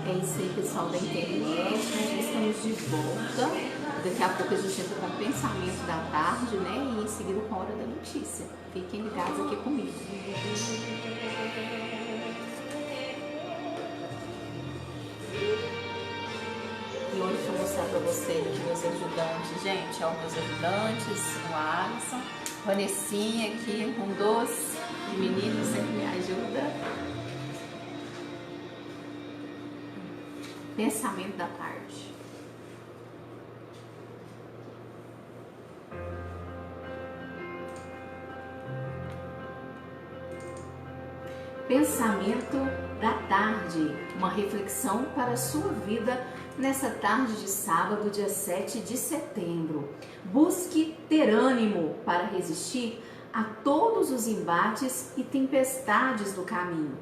É isso aí, pessoal da internet. Nós estamos de volta. Daqui a pouco a gente entra com o pensamento da tarde, né? E em seguida com a hora da notícia. Fiquem ligados aqui comigo. E hoje eu vou mostrar pra vocês aqui meus ajudantes. Gente, ó, meus ajudantes, o Alisson, Vanessinha aqui, um doce de menino, sempre me ajuda. Pensamento da tarde. Pensamento da tarde, uma reflexão para a sua vida nessa tarde de sábado, dia 7 de setembro. Busque ter ânimo para resistir a todos os embates e tempestades do caminho.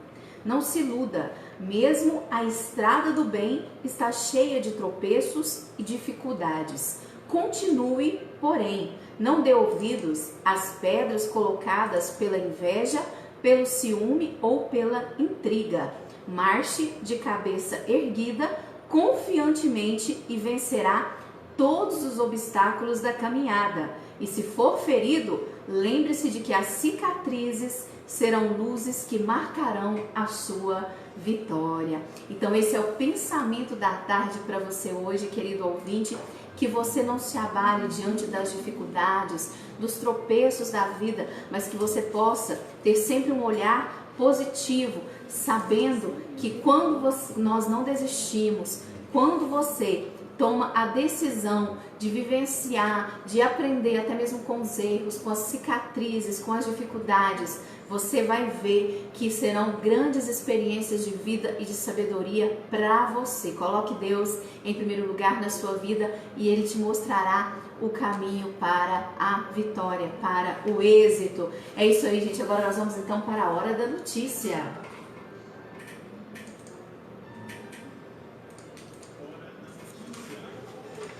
Não se iluda, mesmo a estrada do bem está cheia de tropeços e dificuldades. Continue, porém, não dê ouvidos às pedras colocadas pela inveja, pelo ciúme ou pela intriga. Marche de cabeça erguida, confiantemente e vencerá todos os obstáculos da caminhada. E se for ferido, lembre-se de que as cicatrizes serão luzes que marcarão a sua vitória. Então esse é o pensamento da tarde para você hoje, querido ouvinte, que você não se abale diante das dificuldades, dos tropeços da vida, mas que você possa ter sempre um olhar positivo, sabendo que quando nós não desistimos, quando você toma a decisão de vivenciar, de aprender até mesmo com os erros, com as cicatrizes, com as dificuldades, você vai ver que serão grandes experiências de vida e de sabedoria para você. Coloque Deus em primeiro lugar na sua vida e Ele te mostrará o caminho para a vitória, para o êxito. É isso aí, gente. Agora nós vamos então para a hora da notícia.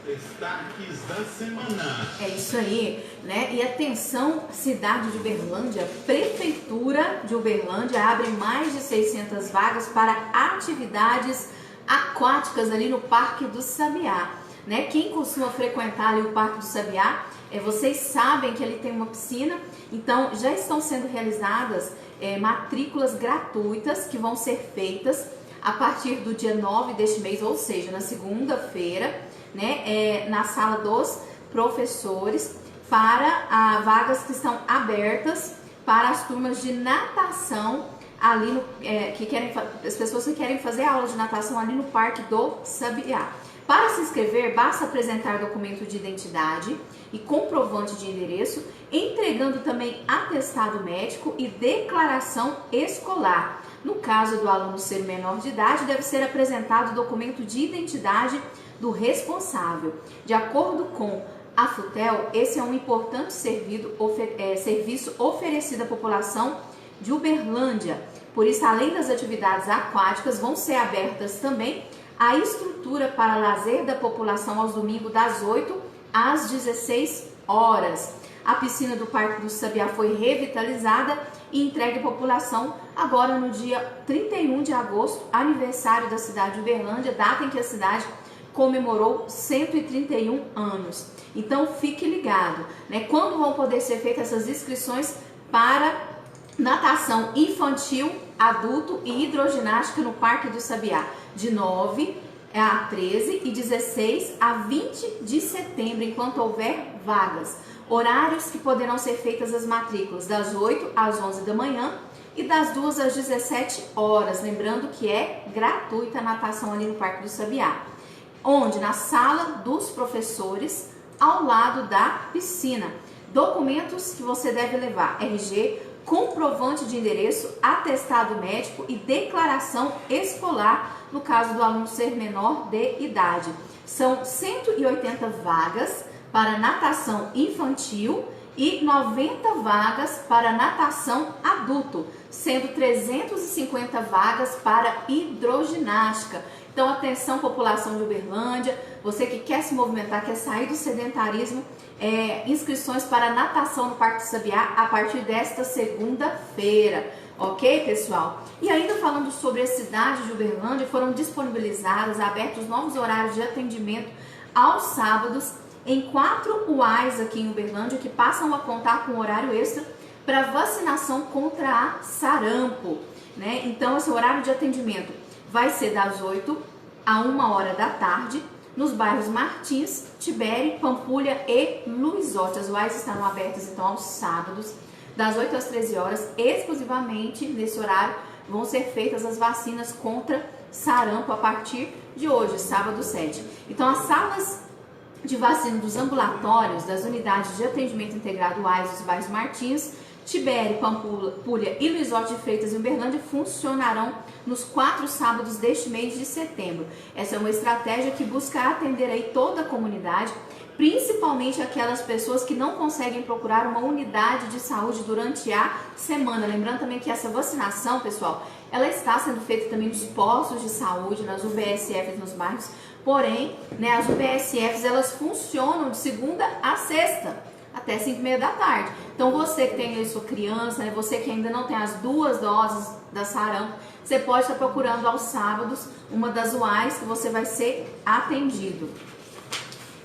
Destaques da semana. É isso aí, né? E atenção, cidade de Uberlândia, Prefeitura de Uberlândia abre mais de 600 vagas para atividades aquáticas ali no Parque do Sabiá, né? Quem costuma frequentar ali o Parque do Sabiá, vocês sabem que ele tem uma piscina, então já estão sendo realizadas matrículas gratuitas que vão ser feitas a partir do dia 9 deste mês, ou seja, na segunda-feira, né, na sala dos professores, para vagas que estão abertas para as turmas de natação ali no, as pessoas que querem fazer aula de natação ali no Parque do Sabiá. Para se inscrever, basta apresentar documento de identidade e comprovante de endereço, entregando também atestado médico e declaração escolar. No caso do aluno ser menor de idade, deve ser apresentado documento de identidade do responsável. De acordo com a FUTEL, esse é um importante serviço oferecido à população de Uberlândia. Por isso, além das atividades aquáticas, vão ser abertas também a estrutura para lazer da população aos domingos das 8 às 16 horas. A piscina do Parque do Sabiá foi revitalizada e entregue à população agora no dia 31 de agosto, aniversário da cidade de Uberlândia, data em que a cidade comemorou 131 anos. Então fique ligado, né? Quando vão poder ser feitas essas inscrições para natação infantil, adulto e hidroginástica no Parque do Sabiá, de 9 a 13 e 16 a 20 de setembro, enquanto houver vagas. Horários que poderão ser feitas as matrículas das 8 às 11 da manhã e das 2 às 17 horas. Lembrando que é gratuita a natação ali no Parque do Sabiá. Onde? Na sala dos professores, ao lado da piscina. Documentos que você deve levar: RG, comprovante de endereço, atestado médico e declaração escolar, no caso do aluno ser menor de idade. São 180 vagas para natação infantil e 90 vagas para natação adulto, sendo 350 vagas para hidroginástica. Então, atenção, população de Uberlândia, você que quer se movimentar, quer sair do sedentarismo, inscrições para natação no Parque do Sabiá a partir desta segunda-feira. Ok, pessoal? E ainda falando sobre a cidade de Uberlândia, foram disponibilizados, abertos novos horários de atendimento aos sábados em 4 UAIs aqui em Uberlândia, que passam a contar com horário extra para vacinação contra a sarampo, né? Então, esse horário de atendimento vai ser das 8 a 1 hora da tarde, nos bairros Martins, Tibério, Pampulha e Luizote. As UAIs estarão abertas, então, aos sábados, das 8 às 13 horas, exclusivamente nesse horário, vão ser feitas as vacinas contra sarampo a partir de hoje, sábado 7. Então, as salas de vacina dos ambulatórios, das unidades de atendimento integrado UAIs dos bairros Martins, Tibério, Pampulha e Luizote de Freitas e Uberlândia funcionarão nos 4 sábados deste mês de setembro. Essa é uma estratégia que busca atender aí toda a comunidade, principalmente aquelas pessoas que não conseguem procurar uma unidade de saúde durante a semana. Lembrando também que essa vacinação, pessoal, ela está sendo feita também nos postos de saúde, nas UBSFs nos bairros, porém, né, as UBSFs elas funcionam de segunda a sexta, até 5h30 da tarde. Então, você que tem aí sua criança, né, você que ainda não tem as 2 doses da sarampo, você pode estar procurando aos sábados uma das UAIs que você vai ser atendido.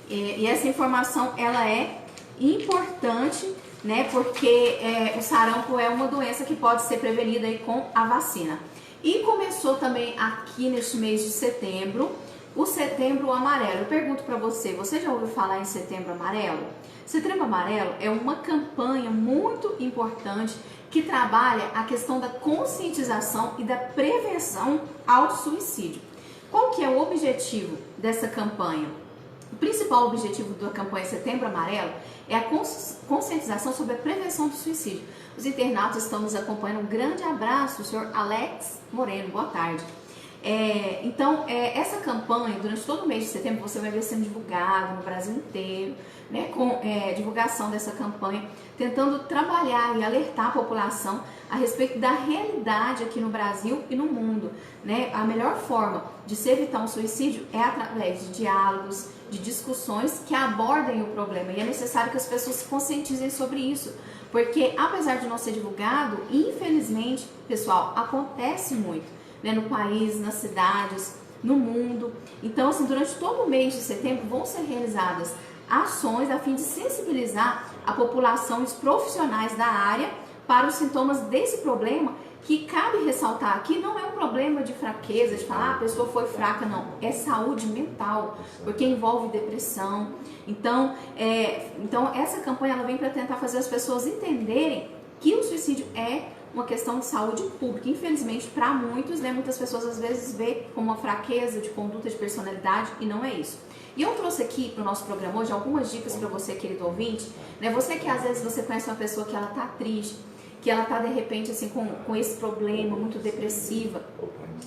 E essa informação, ela é importante, né, porque o sarampo é uma doença que pode ser prevenida aí com a vacina. E começou também aqui neste mês de setembro, o Setembro Amarelo. Eu pergunto para você, você já ouviu falar em Setembro Amarelo? Setembro Amarelo é uma campanha muito importante que trabalha a questão da conscientização e da prevenção ao suicídio. Qual que é o objetivo dessa campanha? O principal objetivo da campanha Setembro Amarelo é a conscientização sobre a prevenção do suicídio. Os internautas estão nos acompanhando. Um grande abraço, senhor Alex Moreno. Boa tarde. Então, essa campanha, durante todo o mês de setembro, você vai ver sendo divulgado no Brasil inteiro, né, com divulgação dessa campanha, tentando trabalhar e alertar a população a respeito da realidade aqui no Brasil e no mundo, né? A melhor forma de se evitar um suicídio é através de diálogos, de discussões que abordem o problema, e é necessário que as pessoas se conscientizem sobre isso, porque apesar de não ser divulgado, infelizmente, pessoal, acontece muito, né, no país, nas cidades, no mundo. Então, assim, durante todo o mês de setembro vão ser realizadas ações a fim de sensibilizar a população e os profissionais da área para os sintomas desse problema, que cabe ressaltar aqui, não é um problema de fraqueza, de falar a pessoa foi fraca, não, é saúde mental, porque envolve depressão. Então, essa campanha ela vem para tentar fazer as pessoas entenderem que o suicídio é uma questão de saúde pública. Infelizmente, para muitos, né, muitas pessoas às vezes vê como uma fraqueza de conduta, de personalidade, e não é isso. E eu trouxe aqui para o nosso programa hoje algumas dicas para você, querido ouvinte, né, você que às vezes você conhece uma pessoa que ela tá triste, que ela tá de repente assim com esse problema, muito depressiva,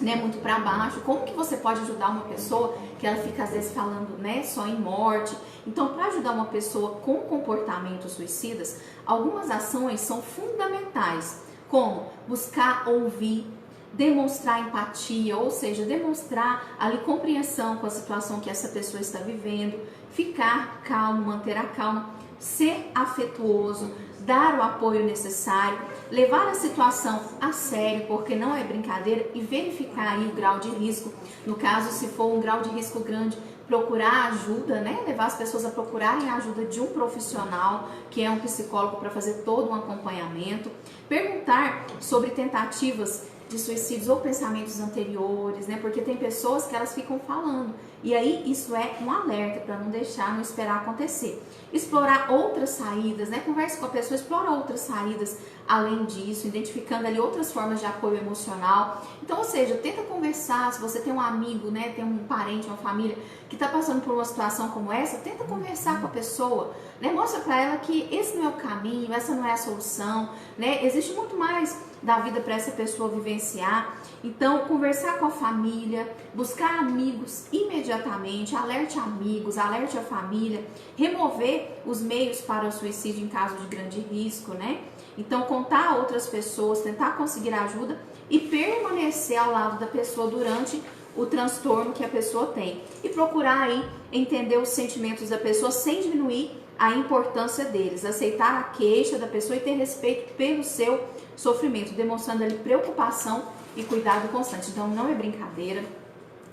né, muito para baixo. Como que você pode ajudar uma pessoa que ela fica às vezes falando, né, só em morte? Então, para ajudar uma pessoa com comportamentos suicidas, algumas ações são fundamentais, como buscar ouvir, demonstrar empatia, ou seja, demonstrar ali compreensão com a situação que essa pessoa está vivendo, ficar calmo, manter a calma, ser afetuoso, dar o apoio necessário, levar a situação a sério, porque não é brincadeira, e verificar aí o grau de risco. No caso, se for um grau de risco grande, procurar ajuda, né? Levar as pessoas a procurarem a ajuda de um profissional, que é um psicólogo, para fazer todo um acompanhamento. Perguntar sobre tentativas de suicídios ou pensamentos anteriores, né? Porque tem pessoas que elas ficam falando, e aí isso é um alerta para não deixar, não esperar acontecer. Explorar outras saídas, né? Converse com a pessoa, explora outras saídas além disso, identificando ali outras formas de apoio emocional. Então, ou seja, tenta conversar. Se você tem um amigo, né, tem um parente, uma família que está passando por uma situação como essa, tenta conversar com a pessoa, né? Mostra para ela que esse não é o caminho, essa não é a solução, né? Existe muito mais da vida para essa pessoa vivenciar. Então, conversar com a família, buscar amigos imediatamente, alerte amigos, alerte a família, remover os meios para o suicídio em caso de grande risco, né? Então, contar a outras pessoas, tentar conseguir ajuda e permanecer ao lado da pessoa durante o transtorno que a pessoa tem. E procurar aí entender os sentimentos da pessoa sem diminuir a importância deles, aceitar a queixa da pessoa e ter respeito pelo seu sofrimento, demonstrando ali preocupação e cuidado constante. Então não é brincadeira,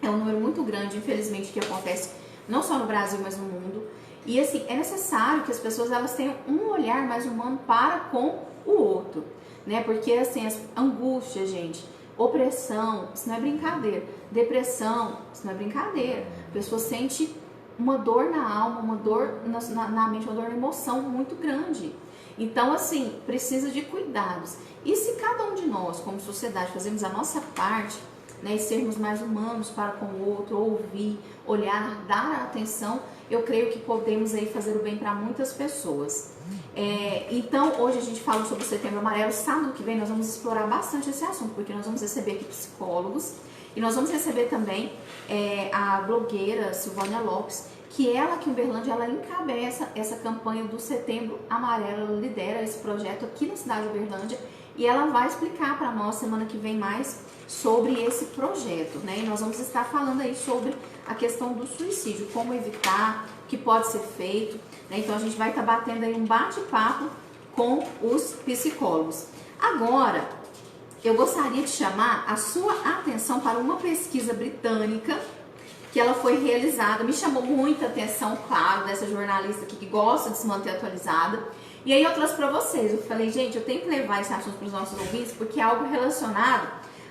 é um número muito grande, infelizmente, que acontece não só no Brasil, mas no mundo. E assim, é necessário que as pessoas elas tenham um olhar mais humano para com o outro, né? Porque assim, angústia, gente, opressão, isso não é brincadeira. Depressão, isso não é brincadeira. A pessoa sente uma dor na alma, uma dor na mente, uma dor na emoção muito grande. Então, assim, precisa de cuidados. E se cada um de nós, como sociedade, fazemos a nossa parte, né, e sermos mais humanos para com o outro, ouvir, olhar, dar atenção, eu creio que podemos aí fazer o bem para muitas pessoas. Então, hoje a gente fala sobre o Setembro Amarelo. Sábado que vem nós vamos explorar bastante esse assunto, porque nós vamos receber aqui psicólogos e nós vamos receber também a blogueira Silvânia Lopes, que aqui em Uberlândia, ela encabeça essa campanha do Setembro Amarelo, ela lidera esse projeto aqui na cidade de Uberlândia e ela vai explicar para nós semana que vem mais sobre esse projeto, né? E nós vamos estar falando aí sobre a questão do suicídio, como evitar, o que pode ser feito, né? Então a gente vai estar batendo aí um bate-papo com os psicólogos. Agora, eu gostaria de chamar a sua atenção para uma pesquisa britânica que ela foi realizada, me chamou muita atenção, claro, dessa jornalista aqui que gosta de se manter atualizada. E aí eu trouxe para vocês, eu falei, gente, eu tenho que levar esse assunto para os nossos ouvintes porque é algo relacionado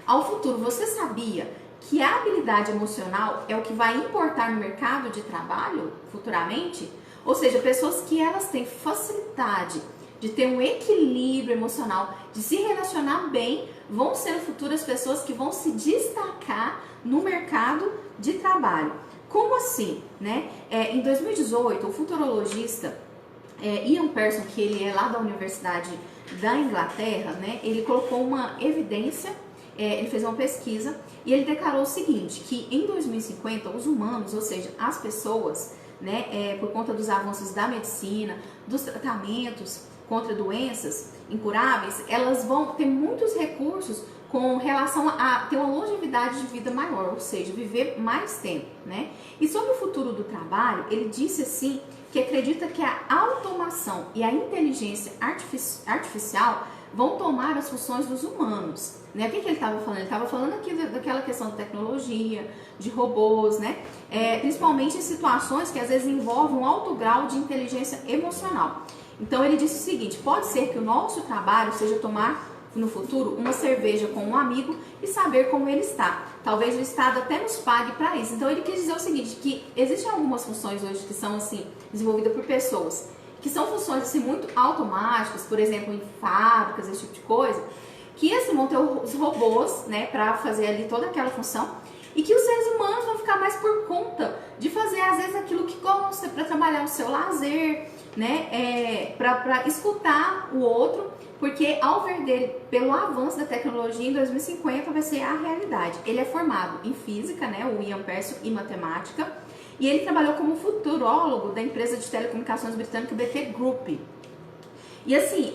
ao futuro. Você sabia que a habilidade emocional é o que vai importar no mercado de trabalho futuramente? Ou seja, pessoas que elas têm facilidade de ter um equilíbrio emocional, de se relacionar bem, vão ser no futuro as pessoas que vão se destacar no mercado de trabalho. Como assim, né? Em 2018, o futurologista Ian Pearson, que ele é lá da Universidade da Inglaterra, né? Ele colocou uma evidência, ele fez uma pesquisa e ele declarou o seguinte, que em 2050 os humanos, ou seja, as pessoas, né, por conta dos avanços da medicina, dos tratamentos contra doenças incuráveis, elas vão ter muitos recursos com relação a ter uma longevidade de vida maior, ou seja, viver mais tempo, né? E sobre o futuro do trabalho, ele disse assim, que acredita que a automação e a inteligência artificial vão tomar as funções dos humanos, né? O que ele estava falando? Ele estava falando aqui daquela questão de tecnologia, de robôs, né? Principalmente em situações que às vezes envolvem um alto grau de inteligência emocional. Então ele disse o seguinte, pode ser que o nosso trabalho seja tomar no futuro uma cerveja com um amigo e saber como ele está. Talvez o Estado até nos pague para isso. Então ele quis dizer o seguinte, que existem algumas funções hoje que são assim desenvolvidas por pessoas, que são funções assim muito automáticas, por exemplo, em fábricas, esse tipo de coisa, que assim vão ter os robôs, né, para fazer ali toda aquela função, e que os seres humanos vão ficar mais por conta de fazer às vezes aquilo que gosta, para trabalhar o seu lazer, né, para escutar o outro, porque ao ver dele, pelo avanço da tecnologia, em 2050 vai ser a realidade. Ele é formado em física, né, o Ian Pearson, e matemática, e ele trabalhou como futurólogo da empresa de telecomunicações britânica BT Group. E assim,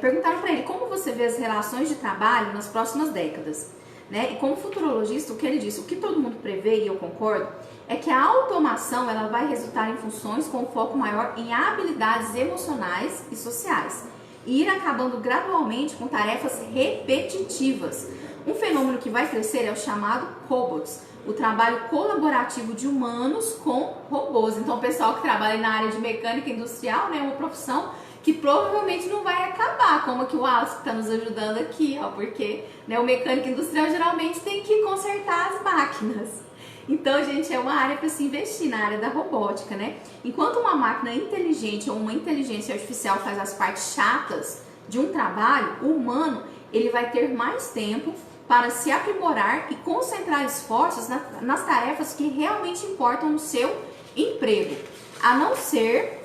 perguntaram para ele como você vê as relações de trabalho nas próximas décadas, né? E como futurologista, o que ele disse, o que todo mundo prevê, e eu concordo, é que a automação ela vai resultar em funções com foco maior em habilidades emocionais e sociais, e ir acabando gradualmente com tarefas repetitivas. Um fenômeno que vai crescer é o chamado cobots, o trabalho colaborativo de humanos com robôs. Então o pessoal que trabalha na área de mecânica industrial, né, é uma profissão que provavelmente não vai acabar, como aqui o Wallace está nos ajudando aqui, ó, porque, né, o mecânico industrial geralmente tem que consertar as máquinas. Então, gente, é uma área para se investir na área da robótica, né? Enquanto uma máquina inteligente ou uma inteligência artificial faz as partes chatas de um trabalho, o humano ele vai ter mais tempo para se aprimorar e concentrar esforços nas tarefas que realmente importam no seu emprego, a não ser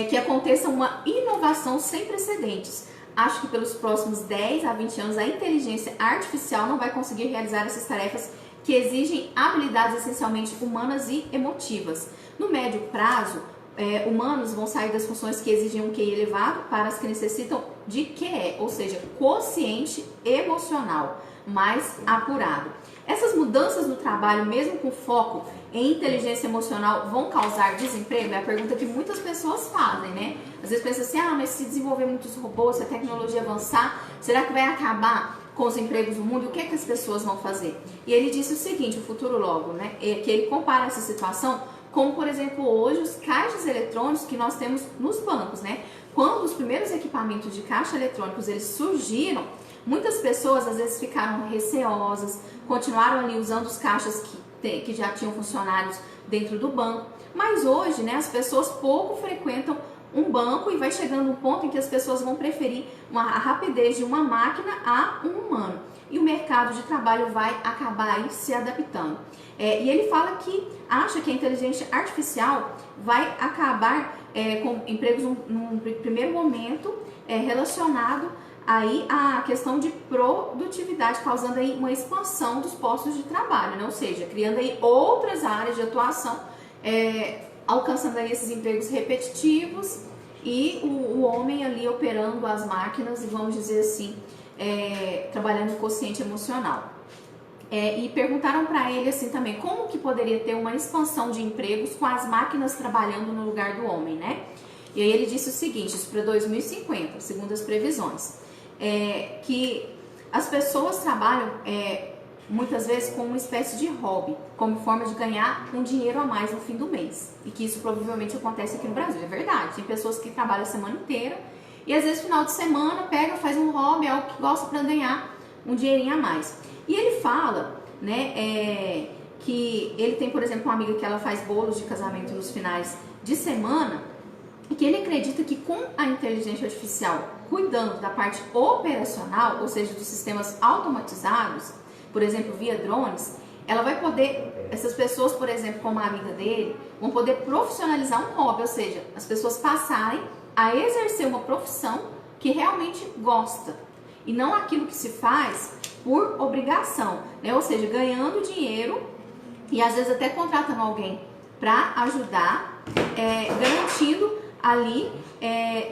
que aconteça uma inovação sem precedentes. Acho que pelos próximos 10 a 20 anos a inteligência artificial não vai conseguir realizar essas tarefas que exigem habilidades essencialmente humanas e emotivas. No médio prazo, humanos vão sair das funções que exigem um QI elevado para as que necessitam de QE, ou seja, quociente emocional. mais apurado. Essas mudanças no trabalho, mesmo com foco em inteligência emocional, vão causar desemprego? É a pergunta que muitas pessoas fazem, né? Às vezes pensam assim, mas se desenvolver muitos robôs, se a tecnologia avançar, será que vai acabar com os empregos no mundo? E o que é que as pessoas vão fazer? E ele disse o seguinte, o futurólogo, né? Que ele compara essa situação como, por exemplo, hoje os caixas eletrônicos que nós temos nos bancos, né? Quando os primeiros equipamentos de caixa eletrônicos eles surgiram, muitas pessoas às vezes ficaram receosas, continuaram ali usando os caixas que já tinham funcionários dentro do banco, mas hoje, né, as pessoas pouco frequentam um banco e vai chegando um ponto em que as pessoas vão preferir a rapidez de uma máquina a um humano. E o mercado de trabalho vai acabar aí se adaptando. E ele fala que acha que a inteligência artificial vai acabar com empregos num primeiro momento relacionado aí a questão de produtividade, causando aí uma expansão dos postos de trabalho, né? Ou seja, criando aí outras áreas de atuação, alcançando aí esses empregos repetitivos e o homem ali operando as máquinas e vamos dizer assim, trabalhando o quociente emocional. E perguntaram para ele assim também, como que poderia ter uma expansão de empregos com as máquinas trabalhando no lugar do homem, né? E aí ele disse o seguinte, isso para 2050, segundo as previsões, que as pessoas trabalham muitas vezes com uma espécie de hobby, como forma de ganhar um dinheiro a mais no fim do mês. E que isso provavelmente acontece aqui no Brasil, é verdade. Tem pessoas que trabalham a semana inteira e às vezes no final de semana pega, faz um hobby, algo que gosta para ganhar um dinheirinho a mais. E ele fala, né, que ele tem, por exemplo, uma amiga que ela faz bolos de casamento nos finais de semana e que ele acredita que com a inteligência artificial cuidando da parte operacional, ou seja, dos sistemas automatizados, por exemplo, via drones, ela vai poder, essas pessoas, por exemplo, como a amiga dele, vão poder profissionalizar um hobby, ou seja, as pessoas passarem a exercer uma profissão que realmente gosta e não aquilo que se faz por obrigação, né? Ou seja, ganhando dinheiro e às vezes até contratando alguém para ajudar, garantindo ali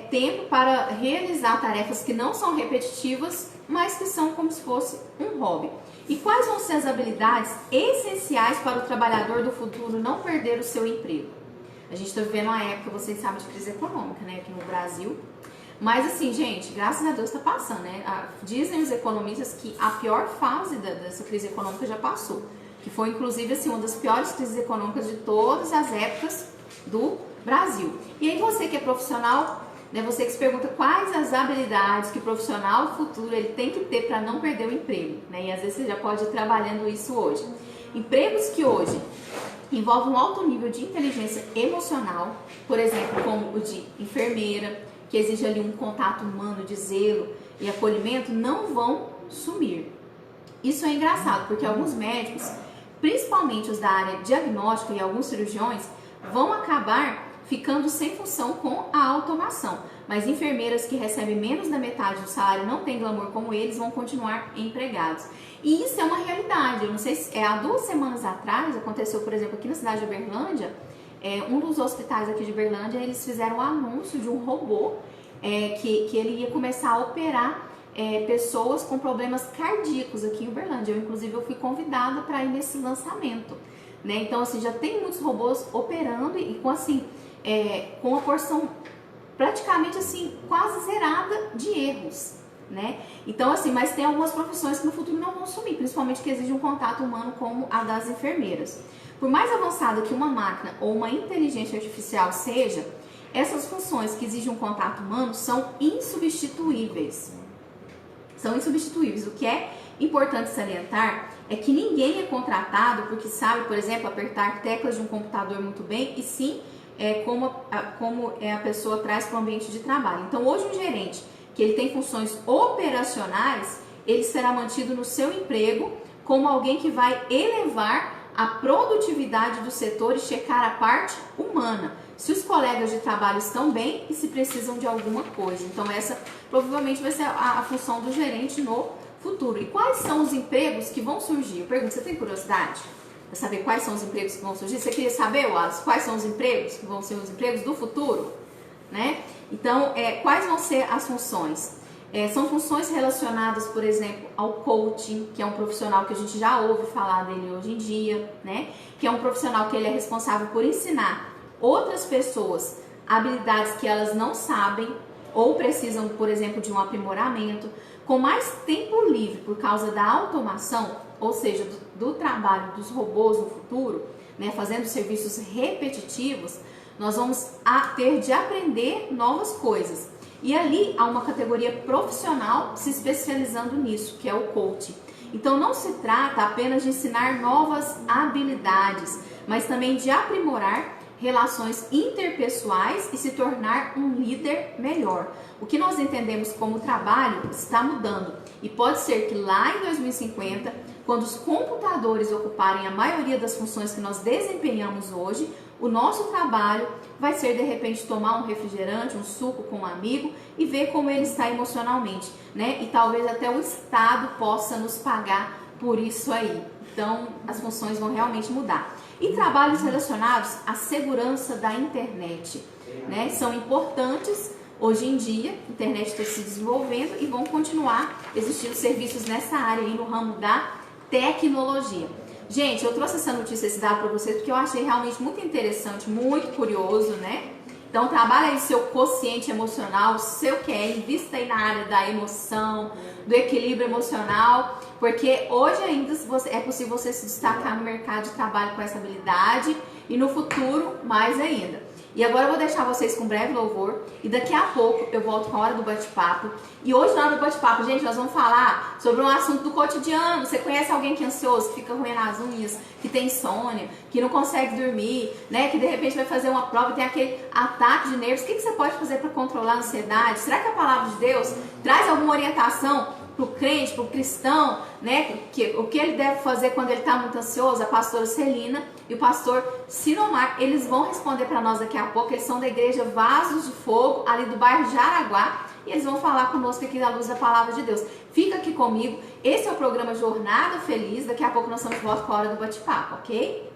tempo para realizar tarefas que não são repetitivas, mas que são como se fosse um hobby. E quais vão ser as habilidades essenciais para o trabalhador do futuro não perder o seu emprego? A gente está vivendo uma época, vocês sabem, de crise econômica, né, aqui no Brasil. Mas assim, gente, graças a Deus está passando, né? Dizem os economistas que a pior fase dessa crise econômica já passou. Que foi, inclusive, assim, uma das piores crises econômicas de todas as épocas do Brasil. E aí você que é profissional, né, você que se pergunta quais as habilidades que o profissional do futuro ele tem que ter para não perder o emprego, né? E às vezes você já pode ir trabalhando isso hoje. Empregos que hoje envolvem um alto nível de inteligência emocional, por exemplo, como o de enfermeira, que exige ali um contato humano de zelo e acolhimento, não vão sumir. Isso é engraçado, porque alguns médicos, principalmente os da área diagnóstica e alguns cirurgiões, vão acabar ficando sem função com a automação. Mas enfermeiras que recebem menos da metade do salário, não têm glamour como eles, vão continuar empregados. E isso é uma realidade. Eu não sei se há 2 semanas atrás, aconteceu, por exemplo, aqui na cidade de Uberlândia, um dos hospitais aqui de Uberlândia, eles fizeram um anúncio de um robô que ele ia começar a operar pessoas com problemas cardíacos aqui em Uberlândia. Inclusive, eu fui convidada para ir nesse lançamento, né? Então, assim, já tem muitos robôs operando e com, assim, com uma porção praticamente, assim, quase zerada de erros, né? Então, assim, mas tem algumas profissões que no futuro não vão sumir, principalmente que exigem um contato humano como a das enfermeiras. Por mais avançada que uma máquina ou uma inteligência artificial seja, essas funções que exigem um contato humano são insubstituíveis. São insubstituíveis. O que é importante salientar é que ninguém é contratado porque sabe, por exemplo, apertar teclas de um computador muito bem, e sim como a pessoa traz para o ambiente de trabalho. Então, hoje um gerente que ele tem funções operacionais, ele será mantido no seu emprego como alguém que vai elevar a produtividade do setor e checar a parte humana, se os colegas de trabalho estão bem e se precisam de alguma coisa. Então essa provavelmente vai ser a função do gerente no futuro. E quais são os empregos que vão surgir? Eu pergunto, você tem curiosidade para saber quais são os empregos que vão surgir? Você queria saber, Wallace, quais são os empregos que vão ser os empregos do futuro? Né? Então, quais vão ser as funções? São funções relacionadas, por exemplo, ao coaching, que é um profissional que a gente já ouve falar dele hoje em dia, né? Que é um profissional que ele é responsável por ensinar outras pessoas habilidades que elas não sabem ou precisam, por exemplo, de um aprimoramento. Com mais tempo livre por causa da automação, ou seja, do trabalho dos robôs no futuro, né, fazendo serviços repetitivos, nós vamos ter de aprender novas coisas. E ali há uma categoria profissional se especializando nisso, que é o coaching. Então não se trata apenas de ensinar novas habilidades, mas também de aprimorar relações interpessoais e se tornar um líder melhor. O que nós entendemos como trabalho está mudando e pode ser que lá em 2050, quando os computadores ocuparem a maioria das funções que nós desempenhamos hoje, o nosso trabalho vai ser de repente tomar um refrigerante, um suco com um amigo e ver como ele está emocionalmente, né? E talvez até o Estado possa nos pagar por isso aí. Então as funções vão realmente mudar. E trabalhos relacionados à segurança da internet, né? São importantes hoje em dia, a internet está se desenvolvendo e vão continuar existindo serviços nessa área aí no ramo da tecnologia. Gente, eu trouxe essa notícia, esse dado para vocês porque eu achei realmente muito interessante, muito curioso, né? Então trabalha aí seu quociente emocional, seu QI, invista aí na área da emoção, do equilíbrio emocional, porque hoje ainda é possível você se destacar no mercado de trabalho com essa habilidade e no futuro mais ainda. E agora eu vou deixar vocês com um breve louvor e daqui a pouco eu volto com a hora do bate-papo. E hoje na hora do bate-papo, gente, nós vamos falar sobre um assunto do cotidiano. Você conhece alguém que é ansioso, que fica roendo as unhas, que tem insônia, que não consegue dormir, né? Que de repente vai fazer uma prova e tem aquele ataque de nervos. O que você pode fazer para controlar a ansiedade? Será que a palavra de Deus traz alguma orientação para o crente, para o cristão, né? O que ele deve fazer quando ele está muito ansioso? A pastora Celina e o pastor Sinomar, eles vão responder para nós daqui a pouco. Eles são da igreja Vasos de Fogo, ali do bairro Jaraguá, e eles vão falar conosco aqui à luz da palavra de Deus. Fica aqui comigo, esse é o programa Jornada Feliz, daqui a pouco nós estamos de volta com a hora do bate-papo, ok?